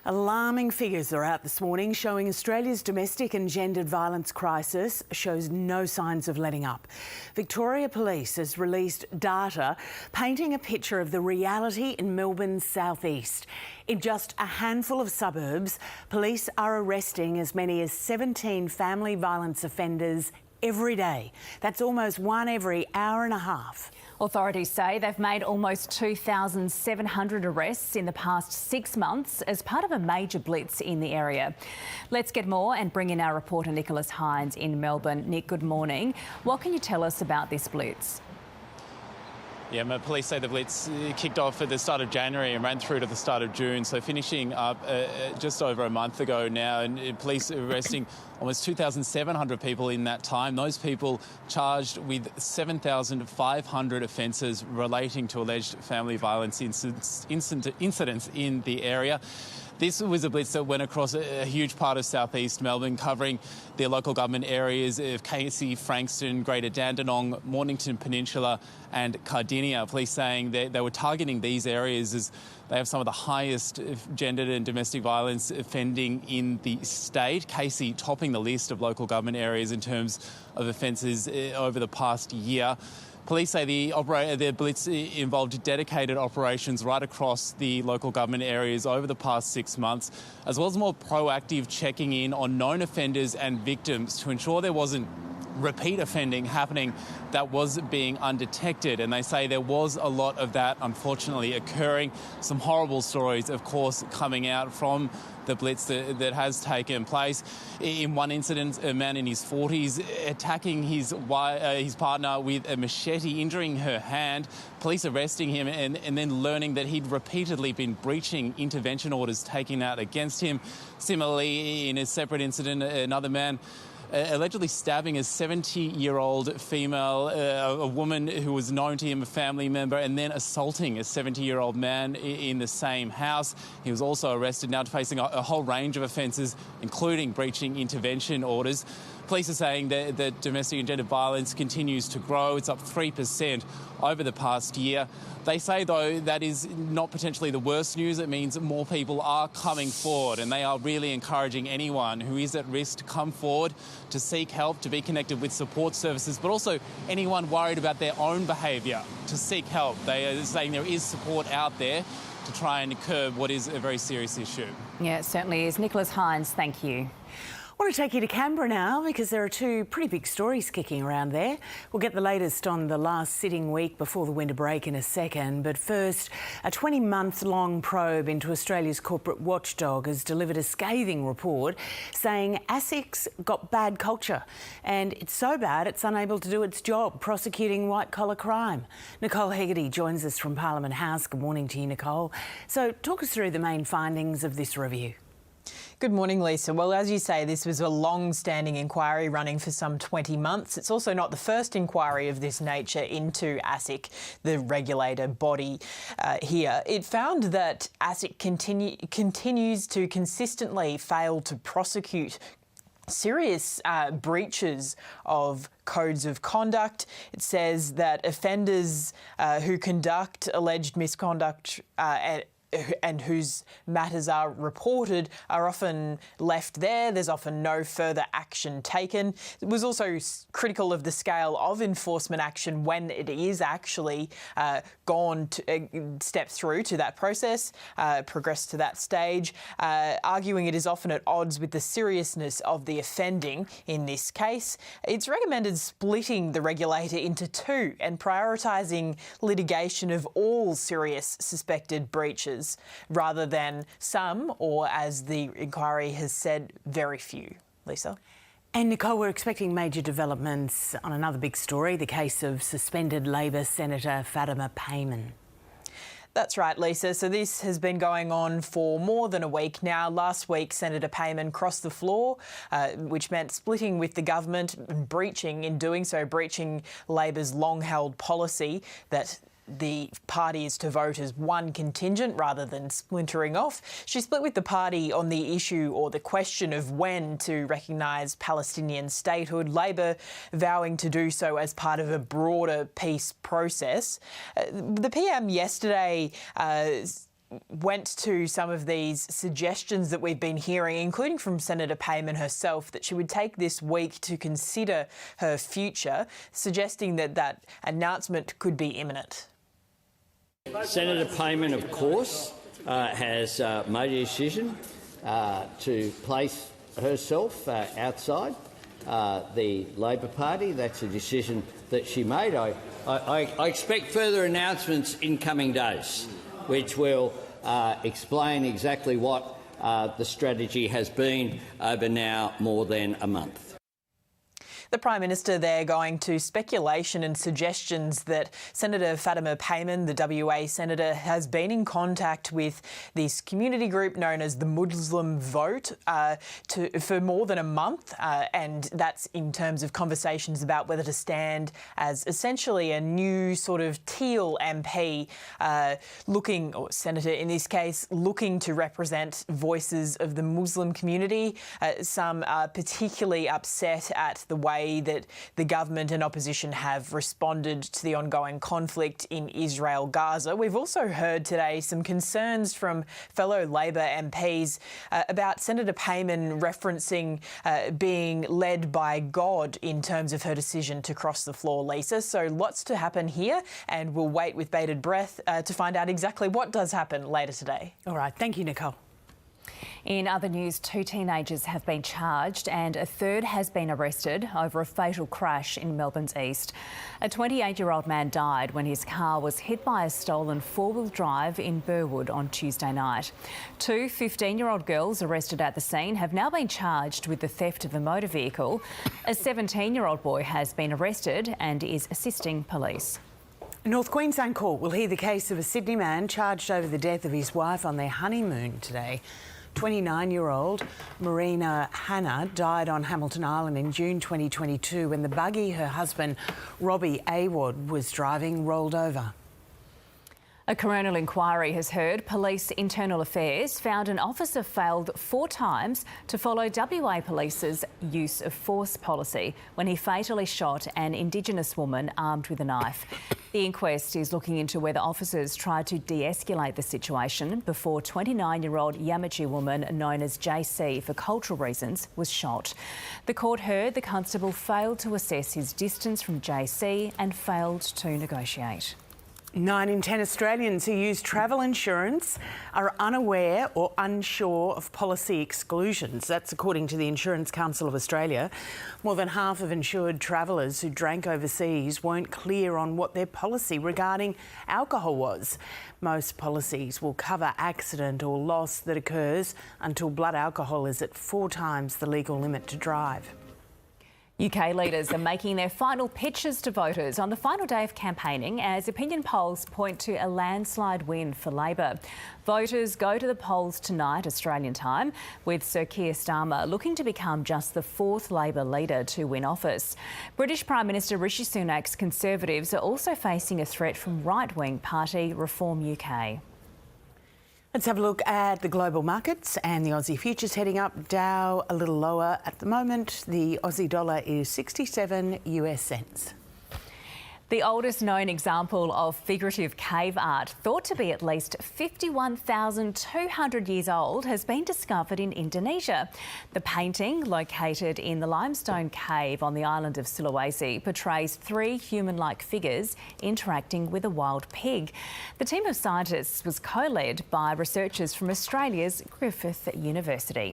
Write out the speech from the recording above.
Alarming figures are out this morning showing Australia's domestic and gendered violence crisis shows no signs of letting up. Victoria Police has released data painting a picture of the reality in Melbourne's southeast. In just a handful of suburbs, police are arresting as many as 17 family violence offenders every day. That's almost one every hour and a half. Authorities say they've made almost 2,700 arrests in the past 6 months as part of a major blitz in the area. Let's get more and bring in our reporter Nicholas Hines in Melbourne. Nick, good morning. What can you tell us about this blitz? Yeah, police say the blitz kicked off at the start of January and ran through to the start of June, so finishing up just over a month ago now, and police arresting almost 2,700 people in that time. Those people charged with 7,500 offences relating to alleged family violence incidents in the area. This was a blitz that went across a huge part of southeast Melbourne, covering the local government areas of Casey, Frankston, Greater Dandenong, Mornington Peninsula and Cardinia. Police saying that they were targeting these areas as they have some of the highest gendered and domestic violence offending in the state. Casey topping the list of local government areas in terms of offences over the past year. Police say the blitz involved dedicated operations right across the local government areas over the past 6 months, as well as more proactive checking in on known offenders and victims to ensure there wasn't repeat offending happening that was being undetected. And they say there was a lot of that, unfortunately, occurring. Some horrible stories, of course, coming out from the blitz that has taken place. In one incident, a man in his 40s attacking his partner with a machete, injuring her hand, police arresting him and then learning that he'd repeatedly been breaching intervention orders taken out against him. Similarly, in a separate incident, another man allegedly stabbing a 70-year-old female, a woman who was known to him, a family member, and then assaulting a 70-year-old man in the same house. He was also arrested, now facing a whole range of offences, including breaching intervention orders. Police are saying that domestic and gender violence continues to grow. It's up 3% over the past year. They say, though, that is not potentially the worst news. It means more people are coming forward, and they are really encouraging anyone who is at risk to come forward, to seek help, to be connected with support services, but also anyone worried about their own behaviour to seek help. They are saying there is support out there to try and curb what is a very serious issue. Yeah, it certainly is. Nicholas Hines, thank you. I want to take you to Canberra now because there are two pretty big stories kicking around there. We'll get the latest on the last sitting week before the winter break in a second. But first, a 20-month-long probe into Australia's corporate watchdog has delivered a scathing report saying ASIC's got bad culture. And it's so bad it's unable to do its job prosecuting white-collar crime. Nicole Hegarty joins us from Parliament House. Good morning to you, Nicole. So talk us through the main findings of this review. Good morning, Lisa. Well, as you say, this was a long-standing inquiry running for some 20 months. It's also not the first inquiry of this nature into ASIC, the regulator body here. It found that ASIC continues to consistently fail to prosecute serious breaches of codes of conduct. It says that offenders who conduct alleged misconduct and whose matters are reported are often left there. There's often no further action taken. It was also critical of the scale of enforcement action when it is actually gone to step through to that process, progressed to that stage, arguing it is often at odds with the seriousness of the offending in this case. It's recommended splitting the regulator into two and prioritising litigation of all serious suspected breaches rather than some, or as the inquiry has said, very few. Lisa? And Nicole, we're expecting major developments on another big story, the case of suspended Labor Senator Fatima Payman. That's right, Lisa. So this has been going on for more than a week now. Last week, Senator Payman crossed the floor, which meant splitting with the government and breaching Labor's long-held policy that the party is to vote as one contingent rather than splintering off. She split with the party on the issue or the question of when to recognise Palestinian statehood, Labor vowing to do so as part of a broader peace process. The PM yesterday went to some of these suggestions that we've been hearing, including from Senator Payman herself, that she would take this week to consider her future, suggesting that that announcement could be imminent. Senator Payman, of course, has made a decision to place herself outside the Labor Party. That's a decision that she made. I expect further announcements in coming days, which will explain exactly what the strategy has been over now more than a month. The Prime Minister there going to speculation and suggestions that Senator Fatima Payman, the WA Senator, has been in contact with this community group known as the Muslim Vote for more than a month, and that's in terms of conversations about whether to stand as essentially a new sort of teal MP or Senator in this case, looking to represent voices of the Muslim community. Some are particularly upset at the way that the government and opposition have responded to the ongoing conflict in Israel-Gaza. We've also heard today some concerns from fellow Labor MPs about Senator Payman referencing being led by God in terms of her decision to cross the floor, Lisa. So lots to happen here, and we'll wait with bated breath to find out exactly what does happen later today. All right, thank you, Nicole. In other news, 2 teenagers have been charged and a third has been arrested over a fatal crash in Melbourne's east. A 28-year-old man died when his car was hit by a stolen 4-wheel drive in Burwood on Tuesday night. 2 15-year-old girls arrested at the scene have now been charged with the theft of a motor vehicle. A 17-year-old boy has been arrested and is assisting police. North Queensland Court will hear the case of a Sydney man charged over the death of his wife on their honeymoon today. 29-year-old Marina Hanna died on Hamilton Island in June 2022 when the buggy her husband Robbie Awad was driving rolled over. A coronial inquiry has heard Police Internal Affairs found an officer failed 4 times to follow WA Police's use of force policy when he fatally shot an Indigenous woman armed with a knife. The inquest is looking into whether officers tried to de-escalate the situation before 29-year-old Yamatji woman known as JC for cultural reasons was shot. The court heard the constable failed to assess his distance from JC and failed to negotiate. 9 in 10 Australians who use travel insurance are unaware or unsure of policy exclusions. That's according to the Insurance Council of Australia. More than half of insured travellers who drank overseas weren't clear on what their policy regarding alcohol was. Most policies will cover accident or loss that occurs until blood alcohol is at 4 times the legal limit to drive. UK leaders are making their final pitches to voters on the final day of campaigning as opinion polls point to a landslide win for Labor. Voters go to the polls tonight, Australian time, with Sir Keir Starmer looking to become just the 4th Labor leader to win office. British Prime Minister Rishi Sunak's Conservatives are also facing a threat from right-wing party Reform UK. Let's have a look at the global markets and the Aussie futures heading up. Dow a little lower at the moment. The Aussie dollar is 67 US cents. The oldest known example of figurative cave art, thought to be at least 51,200 years old, has been discovered in Indonesia. The painting, located in the limestone cave on the island of Sulawesi, portrays 3 human-like figures interacting with a wild pig. The team of scientists was co-led by researchers from Australia's Griffith University.